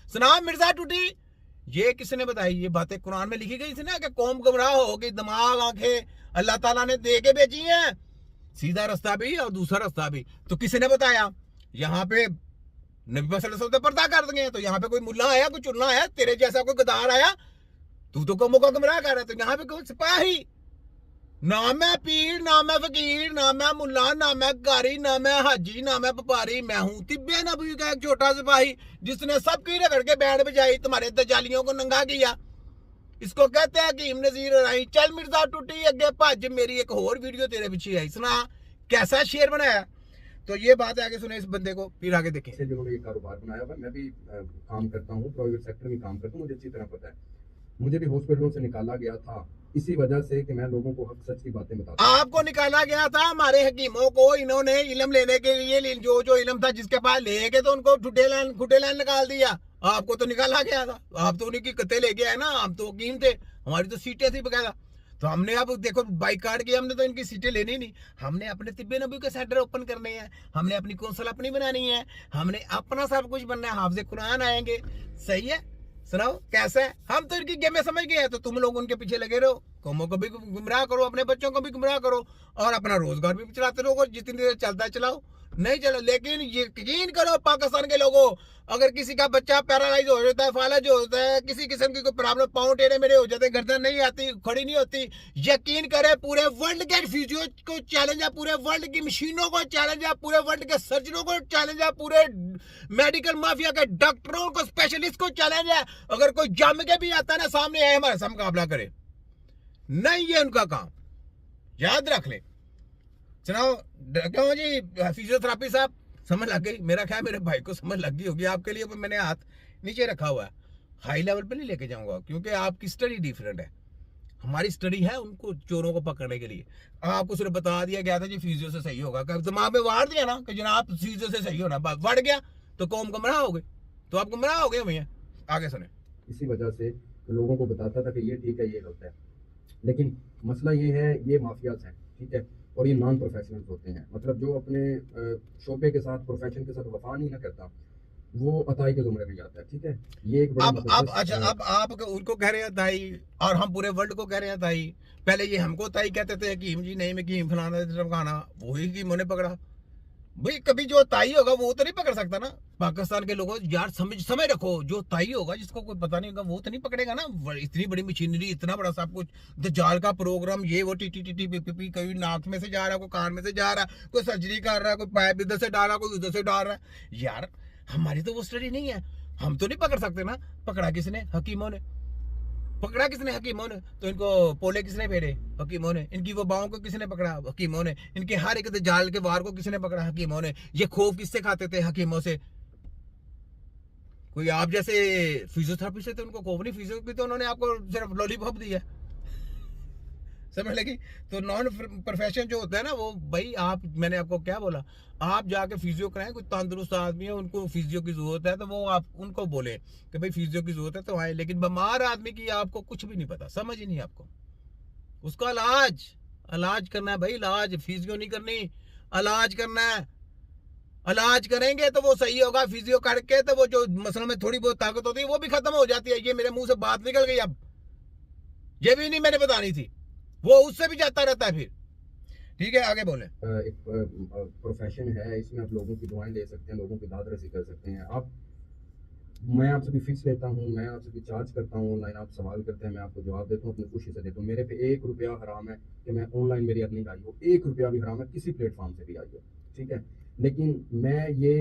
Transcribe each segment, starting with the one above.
सनाम मिर्जा टूटी, ये किसने बताई? ये बातें कुरान में लिखी गई थी ना कि कौम गुमराह होगी, दिमाग आंखें अल्लाह ताला ने दे के भेजी हैं, सीधा रास्ता भी और दूसरा रास्ता भी। तो किसने बताया? यहाँ पे नबी वसल्लम ने पर्दा कर दिए। तो यहाँ पे कोई मुल्ला आया, कोई चुनना आया, तेरे जैसा कोई गदार आया, तू तो कौमों का गुमराह कर रहा है। तो यहाँ पे कोई सिपाही, ना मैं पीर, ना मैं फकीर, ना मैं मुल्ला, ना मैं कारी, ना मैं हाजी, ना मैं व्यापारी, मैं हूं तिब्बे नबी का एक छोटा सिपाही जिसने सबकी रगड़ के बैंड बजाई, तुम्हारे दजालियों को नंगा किया। इसको कहते हैं हकीम नजीर राई। चल मिर्जा टूटी अगे भज, मेरी एक और वीडियो तेरे पीछे आई, सुना कैसा शेर बनाया। तो ये बात है, आगे सुने इस बंदे को, फिर आगे देखें। जिन्होंने ये कारोबार बनाया हुआ, मैं भी काम करता हूँ, प्राइवेट सेक्टर में काम करता हूँ, मुझे अच्छी तरह पता है। मुझे भी हॉस्पिटलों से निकाला गया था इसी वजह से कि मैं लोगों को हक सच की बातें बताता हूं। आपको निकाला गया था, हमारे हकीमों को इन्होंने इल्म लेने के लिए जो इल्म था जिसके पास ले गए तो उनको खुटे लाइन निकाल दिया। आपको तो निकाला गया था, आप तो उन्हीं की कत्ते ले गए ना, हम तो हकीम थे, हमारी तो सीटें थी बकायदा। तो हमने अब देखो बाइकाट किया, हमने तो इनकी सीटें लेनी नहीं, हमने अपने तिब्बे नबी के सेंटर ओपन करने हैं, हमने अपनी कौंसल अपनी बनानी है, हमने अपना सब कुछ बनना है, हाफिज़ कुरान आएंगे। सही है, सुनाओ कैसा है। हम तो इनकी गेमें समझ गए हैं, तो तुम लोग उनके पीछे लगे रहो, कौमों को भी गुमराह करो, अपने बच्चों को भी गुमराह करो और अपना रोजगार भी चलाते रहो, जितनी देर चलता है चलाओ, नहीं चलो। लेकिन यकीन करो पाकिस्तान के लोगों, अगर किसी का बच्चा पैरालाइज हो जाता है, फालज हो जाता है, किसी किस्म की कोई प्रॉब्लम, पाँव टेढ़े मेढ़े हो जाते हैं, गर्दन नहीं आती, खड़ी नहीं होती, यकीन करे पूरे वर्ल्ड के फिजियो को चैलेंज है, पूरे वर्ल्ड की मशीनों को चैलेंज है, पूरे वर्ल्ड के सर्जनों को चैलेंज है, पूरे मेडिकल माफिया के डॉक्टरों को, स्पेशलिस्ट को चैलेंज है। अगर कोई जम के भी आता है ना सामने आए, हमारे साथ मुकाबला करे, नहीं ये उनका काम, याद रख ले। सुनाओ क्यों जी फिजियोथेरापी साहब, समझ लग गई? मेरा ख्याल मेरे भाई को समझ लग गई होगी। आपके लिए मैंने हाथ नीचे रखा हुआ है, हाई लेवल पे नहीं लेके जाऊंगा क्योंकि आपकी स्टडी डिफरेंट है, हमारी स्टडी है उनको चोरों को पकड़ने के लिए। आपको सिर्फ बता दिया गया था जी फिजियो से सही होगा, दिमाग में वार दिया ना कि जनाब फिजियो से सही होना, बढ़ गया तो कौम गुमराह हो गए, तो आप गुमराह हो गए भैया। आगे सुने। इसी वजह से लोगों को बताता था कि ये ठीक है, ये गलत है, लेकिन मसला ये है, ये माफियाज हैं, ठीक है, और ये नॉन प्रोफेशनल्स होते हैं, मतलब जो अपने शोबे के साथ, प्रोफेशन के साथ वफा नहीं ना करता, वो अताई के जुमरे में जाता है, ठीक है। ये एक अब अच्छा, अब आप उनको कह रहे हैं ताई और हम पूरे वर्ल्ड को कह रहे हैं ताई। पहले ये हमको ताई कहते थे हकीम जी, नहीं मैं हकीम फलाना ढमकाना, वही हकीमों ने पकड़ा। भाई कभी जो ताई होगा वो तो नहीं पकड़ सकता ना। पाकिस्तान के लोगों यार समझ रखो, जो ताई होगा जिसको कोई पता नहीं होगा वो तो नहीं पकड़ेगा ना। इतनी बड़ी मशीनरी, इतना बड़ा सब कुछ, दज्जाल का प्रोग्राम, ये वो T T T T P P P, कोई नाक में से जा रहा है, कोई कान में से जा रहा है, कोई सर्जरी कर रहा है, कोई पाइप इधर से डाल रहा है, कोई उधर से डाल रहा है। यार हमारी तो वो स्टडी नहीं है, हम तो नहीं पकड़ सकते ना। पकड़ा किसने? हकीमों ने। पकड़ा किसने? हकीमों ने। तो इनको पोले किसने फेरे? हकीमों ने। इनकी वो बाहों को किसने पकड़ा? हकीमों ने। इनके हर एक जाल के वार को किसने पकड़ा? हकीमों ने। ये खौफ किससे खाते थे? हकीमों से। कोई आप जैसे फिजियोथेरापी से तो उनको खौफ नहीं, फिजियोथेरापी तो उन्होंने आपको सिर्फ लॉलीपॉप दिया, समझ लगी? तो नॉन प्रोफेशन जो होता है ना वो, भाई आप, मैंने आपको क्या बोला, आप जाके फिजियो कराएं, कोई तंदुरुस्त आदमी है उनको फिजियो की जरूरत है तो वो आप उनको बोले कि भाई फिजियो की जरूरत है तो आए। लेकिन बीमार आदमी की आपको कुछ भी नहीं पता, समझ ही नहीं आपको, उसका इलाज करना है भाई, इलाज, फिजियो नहीं करनी, इलाज करना है। इलाज करेंगे तो वो सही होगा, फिजियो करके तो वो जो मसलों में थोड़ी बहुत ताकत होती है वो भी खत्म हो जाती है। ये मेरे मुंह से बात निकल गई, अब ये भी नहीं मैंने बतानी थी, वो उससे भी जाता रहता है फिर। ठीक है आगे बोले। एक प्रोफेशन है, इसमें आप लोगों की दुआएं ले सकते हैं, लोगों की दाद रसी कर सकते हैं। आप, मैं आपसे भी फीस लेता हूँ, मैं आपसे भी चार्ज करता हूँ, ऑनलाइन आप सवाल करते हैं, मैं आपको जवाब देता हूँ, अपनी खुशी से देता हूँ। मेरे पे 1 रुपया हराम है कि मैं ऑनलाइन मेरी अर्निंग आई हो, 1 रुपया भी हराम है किसी प्लेटफॉर्म से भी आई हो, ठीक है। लेकिन मैं ये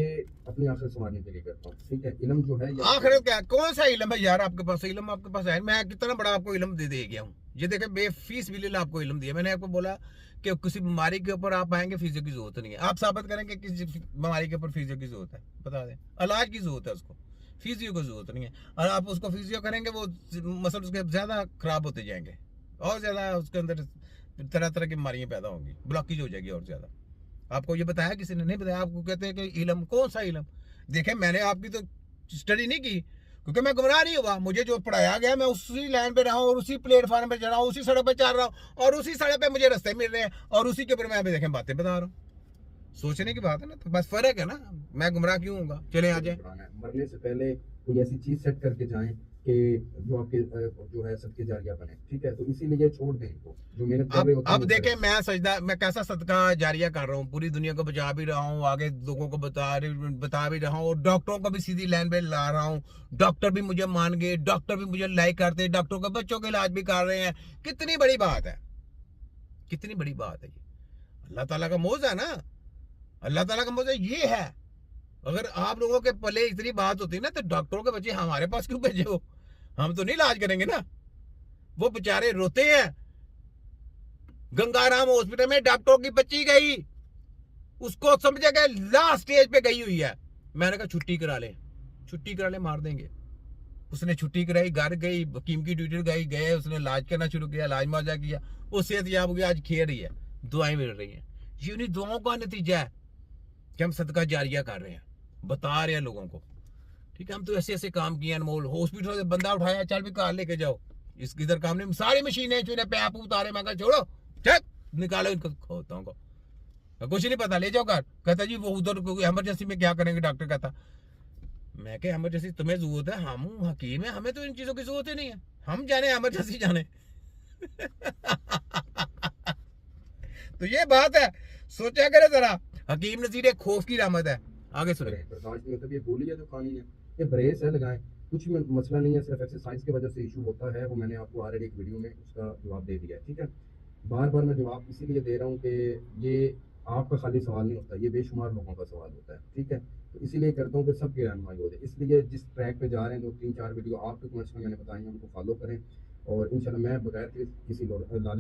अपनी आखिरत संवारने के लिए करता हूँ, ठीक है। इल्म जो है, आखिरत क्या, कौन सा इल्म है यार आपके पास? इल्म आपके पास है, मैं कितना बड़ा आपको इल्म दे गया हूँ। ये देखे बेफीस बिल्कुल आपको इल्म दिया। मैंने आपको बोला कि किसी बीमारी के ऊपर आप आएंगे, फिजियो की जरूरत नहीं है। आप साबित करेंगे किसी बीमारी के ऊपर फिजियो की जरूरत है, बता दें। इलाज की जरूरत है उसको, फिजियो की जरूरत नहीं है। और आप उसको फिजियो करेंगे वो मसल उसके ज्यादा खराब होते जाएंगे और ज्यादा उसके अंदर तरह तरह की बीमारियां पैदा होंगी, ब्लॉकेज हो जाएगी और ज्यादा। आपको ये बताया किसी ने? नहीं बताया। आपको कहते हैं कि इल्म, कौन सा इल्म? देखें मैंने आपकी तो स्टडी नहीं की क्योंकि मैं गुमराह नहीं हुआ, मुझे जो पढ़ाया गया मैं उसी लाइन पे रहा हूँ और उसी प्लेटफॉर्म पे चढ़ा हूँ, उसी सड़क पे चल रहा हूँ और उसी सड़क पे मुझे रास्ते मिल रहे हैं और उसी के ऊपर मैं अभी देखें बातें बता रहा हूँ। सोचने की बात है ना, तो बस फर्क है ना, मैं गुमराह क्यों हूँ? चले आ जाए। मरने से पहले कोई ऐसी चीज़ सेट करके जाएँ कि जो आपके जो है सदके जारिया बने, ठीक है? तो इसीलिए छोड़ दें इनको, जो मेहनत कर रहे होते हैं अब वो देखें, करें। मैं कैसा सदका जारिया कर रहा हूँ, पूरी दुनिया को बचा भी रहा हूँ, आगे लोगों को बता भी रहा हूँ, और डॉक्टरों को भी सीधी लाइन पे ला रहा हूँ। डॉक्टर भी मुझे मान गए, डॉक्टर भी मुझे लाइक करते हैं, डॉक्टरों के बच्चों का इलाज भी कर रहे हैं। कितनी बड़ी बात है, कितनी बड़ी बात है ये। अल्लाह ताला का मौज है ना, अल्लाह ताला का मौज ये है। अगर आप लोगों के पले इतनी बात होती ना, तो डॉक्टरों के बच्चे हमारे पास क्यों भेजे हो? हम तो नहीं इलाज करेंगे ना। वो बेचारे रोते हैं। गंगाराम हॉस्पिटल में डॉक्टरों की बच्ची गई, उसको समझा गया लास्ट स्टेज पे गई हुई है। मैंने कहा छुट्टी करा ले, छुट्टी करा ले, मार देंगे। उसने छुट्टी कराई, घर गई, हकीम की ड्यूटी गई, गए, उसने इलाज करना शुरू किया, इलाज मुआवजा किया, वो सेहतयाब हो गया, आज खेल रही है, दुआएं मिल रही हैं। ये उन्हीं दुआओं का नतीजा है कि हम सदका जारिया कर रहे हैं, बता रहे हैं लोगों को। ठीक है, हम तो ऐसे ऐसे काम किए अनमोल। हॉस्पिटल से बंदा उठाया, चल भी कार लेके जाओ, इसकी इधर काम नहीं, सारी मशीनें चुने पैप उतारे, मैं कहा छोड़ो, चल निकालो इनको खोताओं को, कुछ नहीं पता, ले जाओ घर। कहता जी वो उधर इमरजेंसी में क्या करेंगे, डॉक्टर कहता। मैं क्या इमरजेंसी तुम्हें जरूरत है, हम हकीम है, हमें तो इन चीजों की जरूरत ही नहीं है, हम जाने इमरजेंसी जाने। तो ये बात है, सोचा करे जरा। हकीम नजीर एक खौफ की रहमत है। आगे सुने। बर्दाश्त नहीं होता, ये गोली है जो खानी है, ये ब्रेस है लगाएं, कुछ भी मसला नहीं है, सिर्फ एक्सरसाइज की वजह से इशू होता है, वो मैंने आपको ऑलरेडी एक वीडियो में उसका जवाब दे दिया है, ठीक है? बार बार मैं जवाब इसीलिए दे रहा हूँ कि ये आपका खाली सवाल नहीं होता, ये बेशुमार लोगों का सवाल होता है, ठीक है? तो इसीलिए करता हूँ कि सबकी रहनुमाई हो जाए, इसलिए जिस ट्रैक पे जा रहे हैं, 2 3 4 वीडियो आपके कमेंट्स में मैंने बताई हैं, उनको फॉलो करें, और इंशाल्लाह मैं बगैर किसी लालच